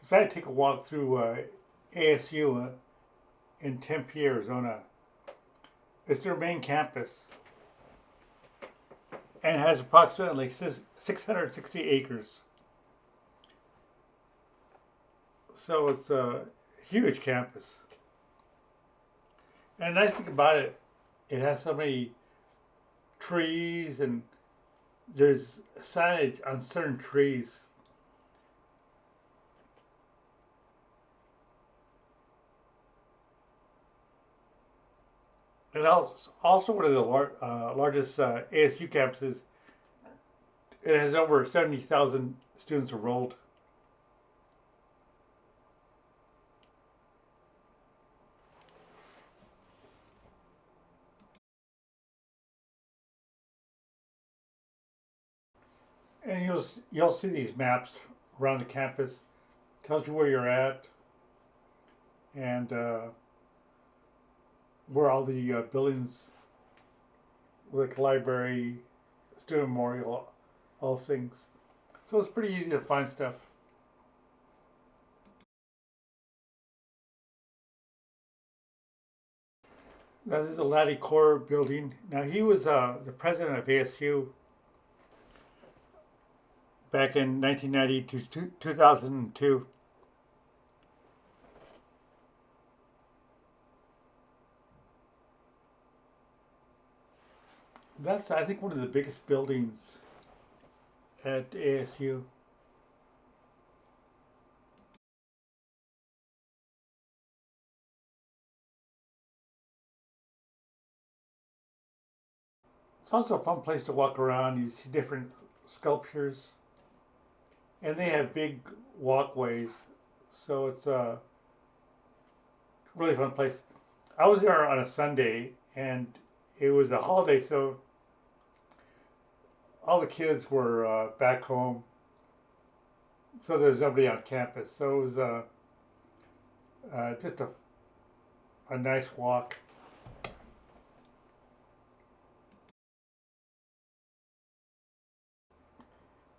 Decided to take a walk through ASU in Tempe, Arizona. It's their main campus and has approximately 660 acres. So it's a huge campus. And the nice thing about it, it has so many trees and there's signage on certain trees. And also one of the largest ASU campuses. It has over 70,000 students enrolled. And you'll see these maps around the campus. Tells you where you're at and where all the buildings, like library, student memorial, all things. So it's pretty easy to find stuff. Now this is a Laddie Core building. Now he was the president of ASU back in 1990 to 2002. That's, I think, one of the biggest buildings at ASU. It's also a fun place to walk around. You see different sculptures, and they have big walkways, so it's a really fun place. I was there on a Sunday, and it was a holiday, so all the kids were back home, so there's nobody on campus. So it was just a nice walk.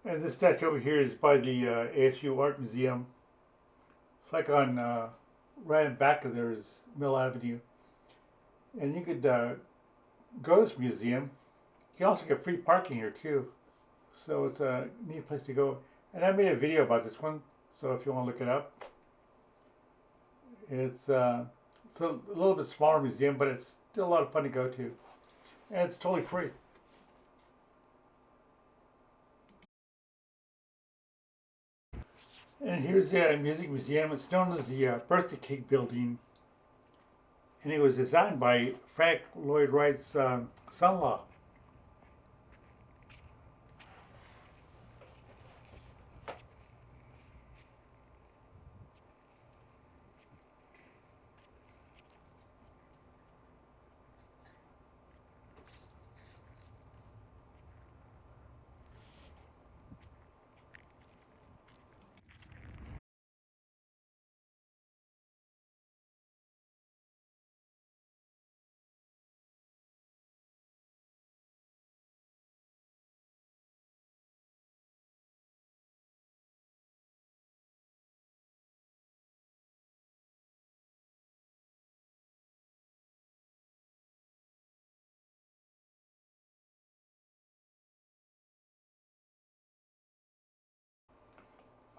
And this statue over here is by the ASU Art Museum. It's like on right in back of there is Mill Avenue, and you could go to this museum. You can also get free parking here too, so it's a neat place to go. And I made a video about this one, so if you want to look it up, it's a little bit smaller museum, but it's still a lot of fun to go to, and it's totally free. And here's the music museum. It's known as the Birthday Cake Building, and it was designed by Frank Lloyd Wright's son-in-law.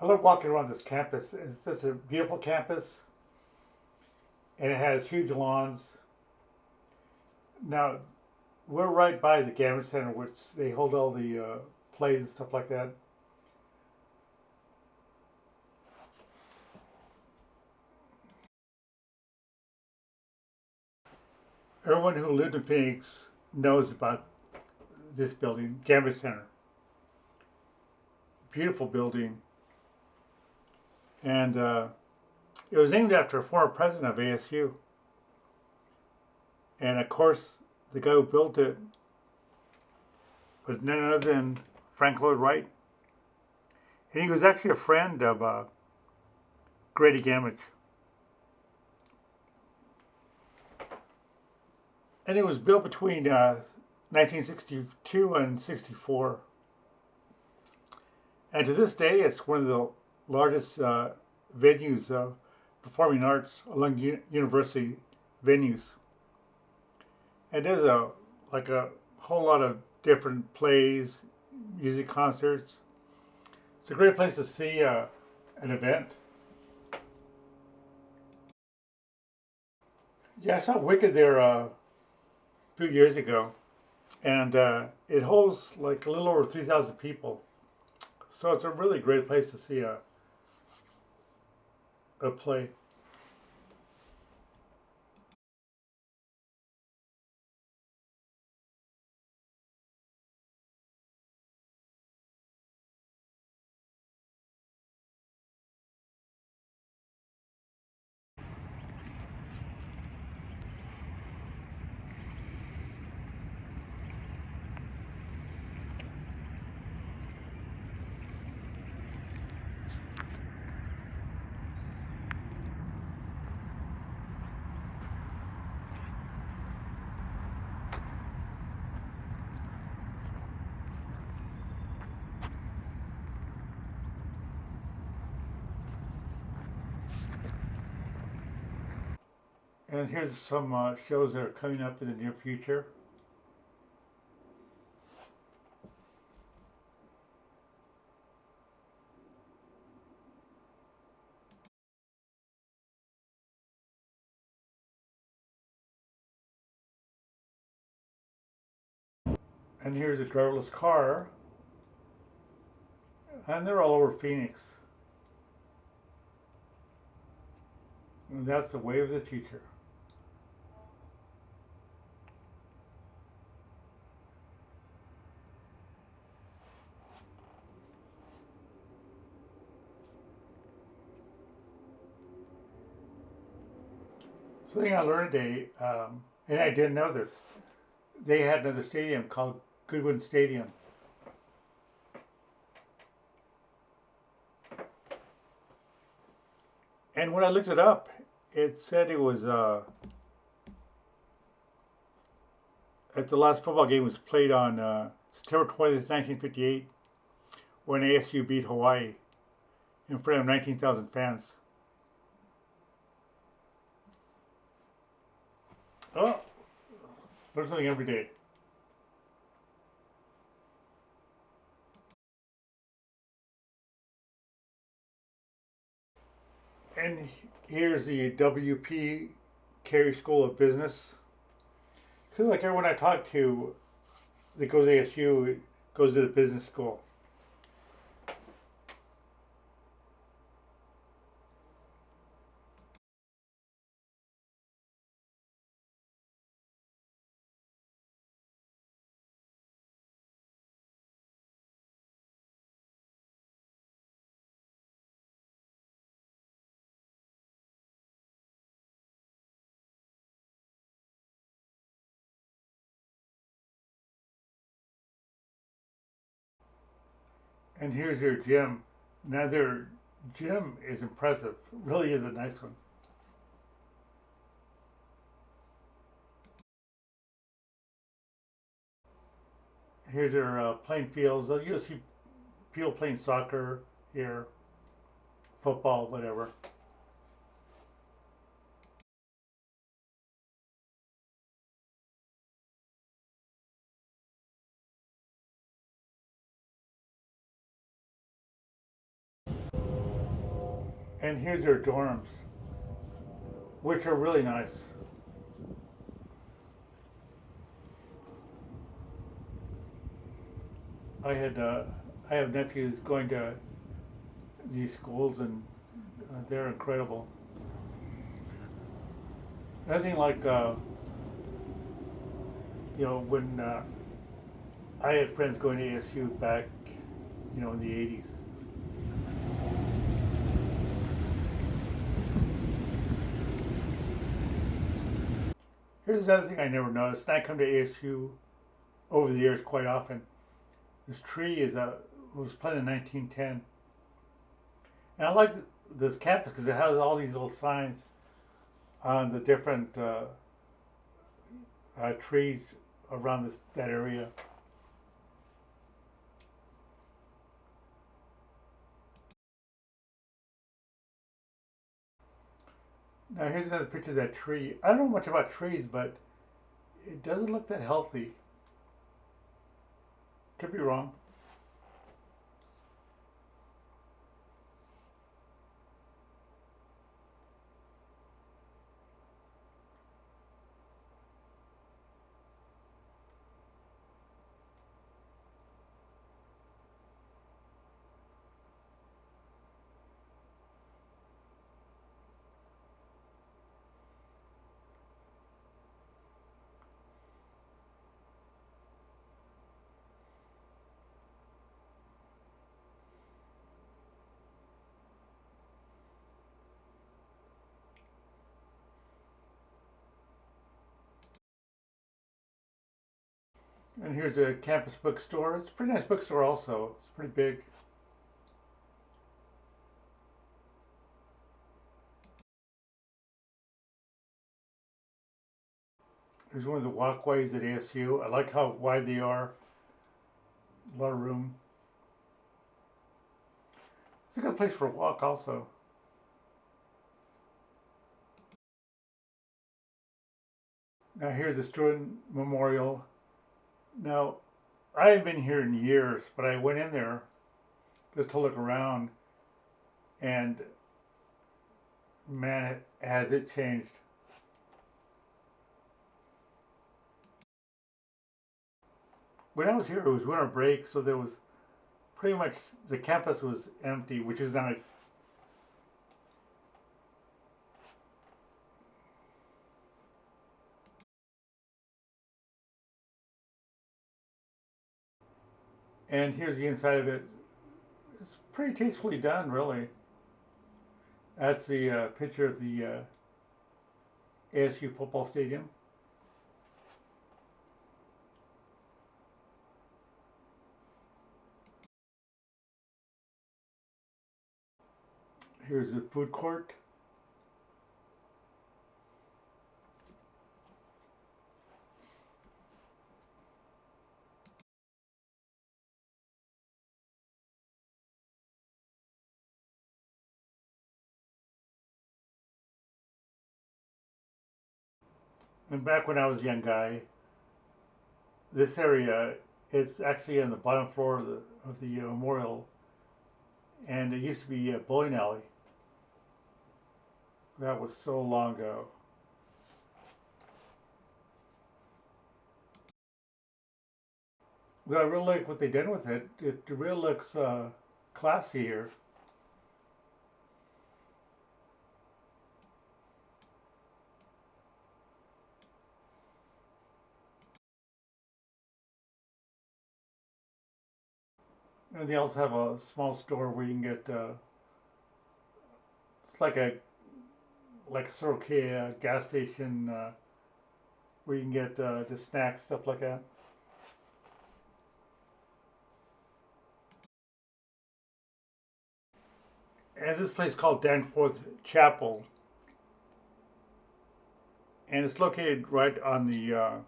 I love walking around this campus. It's just a beautiful campus, and it has huge lawns. Now, we're right by the Gammon Center, which they hold all the plays and stuff like that. Everyone who lived in Phoenix knows about this building, Gammon Center. Beautiful building, and it was named after a former president of ASU. And of course, the guy who built it was none other than Frank Lloyd Wright. And he was actually a friend of Grady Gamage. And it was built between 1962 and 64. And to this day, it's one of the largest venues of performing arts along university venues. And there's a whole lot of different plays, music concerts. It's a great place to see an event. Yeah, I saw Wicked there a few years ago, and it holds like a little over 3,000 people. So it's a really great place to see a play. And here's some shows that are coming up in the near future. And here's a driverless car, and they're all over Phoenix. And that's the way of the future. Something I learned today, and I didn't know this, they had another stadium called Goodwin Stadium. And when I looked it up, it said it was at the last football game was played on September 20th, 1958, when ASU beat Hawaii in front of 19,000 fans. Oh, learn something every day. And here's the WP Carey School of Business. Because like everyone I talk to that goes to ASU goes to the business school. And here's your gym. Now their gym is impressive. Really is a nice one. Here's their playing fields. You'll see people playing soccer here, football, whatever. And here's their dorms, which are really nice. I had I have nephews going to these schools, and they're incredible. Nothing like when I had friends going to ASU back, in the '80s. Here's another thing I never noticed. And I come to ASU over the years quite often. This tree was planted in 1910, and I like this campus because it has all these little signs on the different trees around that area. Now here's another picture of that tree. I don't know much about trees, but it doesn't look that healthy. Could be wrong. And here's a campus bookstore. It's a pretty nice bookstore also. It's pretty big. Here's one of the walkways at ASU. I like how wide they are. A lot of room. It's a good place for a walk also. Now here's the student memorial. Now, I haven't been here in years, but I went in there just to look around, and man, has it changed. When I was here, it was winter break, so there was pretty much the campus was empty, which is nice. And here's the inside of it. It's pretty tastefully done, really. That's the picture of the ASU football stadium. Here's the food court. And back when I was a young guy, this area, it's actually on the bottom floor of the memorial, and it used to be a bowling alley. That was so long ago. But I really like what they did with it. It really looks classy here. And they also have a small store where you can get it's like a sort of gas station where you can get just snacks, stuff like that. And this place called Danforth Chapel, and it's located right on the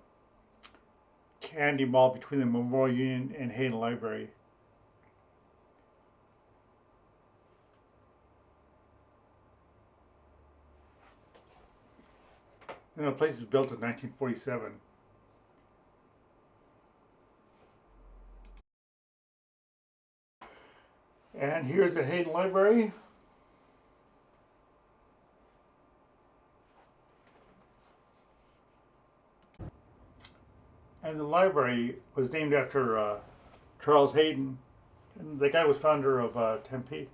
Candy Mall between the Memorial Union and Hayden Library. And the place is built in 1947. And here's the Hayden Library. And the library was named after Charles Hayden. And the guy was founder of Tempe.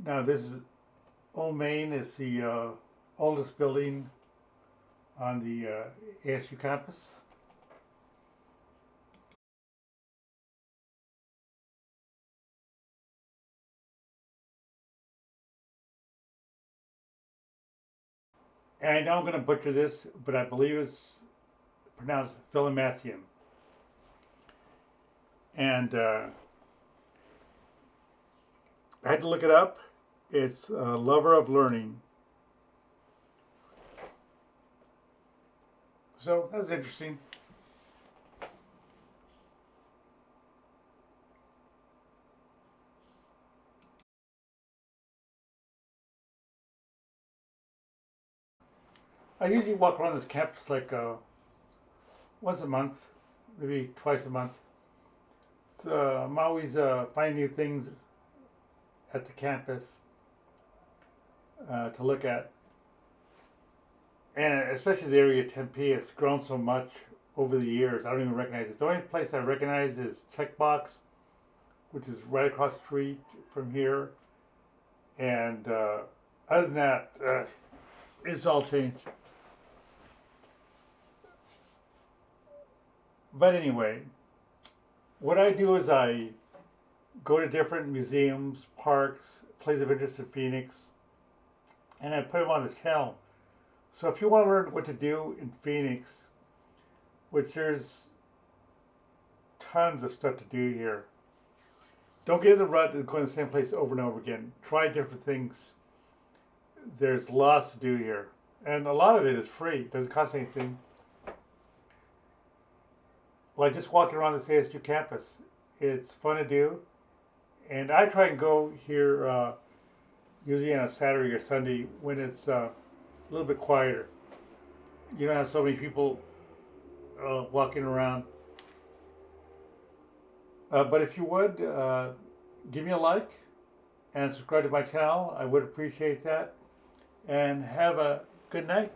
Now this is Old Main. Is the oldest building on the ASU campus. And I know I'm going to butcher this, but I believe it's pronounced Philomathium. And I had to look it up. It's a lover of learning. So that's interesting. I usually walk around this campus like once a month, maybe twice a month. So I'm always finding new things at the campus to look at. And especially the area of Tempe, it's grown so much over the years. I don't even recognize it. The only place I recognize is Checkbox, which is right across the street from here. And other than that, it's all changed. But anyway, what I do is I go to different museums, parks, places of interest in Phoenix, and I put them on this channel. So if you want to learn what to do in Phoenix, which there's tons of stuff to do here, don't get in the rut of going to the same place over and over again. Try different things. There's lots to do here. And a lot of it is free. It doesn't cost anything. Like just walking around this ASU campus. It's fun to do. And I try and go here usually on a Saturday or Sunday when it's a little bit quieter. You don't have so many people walking around. But if you would, give me a like and subscribe to my channel. I would appreciate that. And have a good night.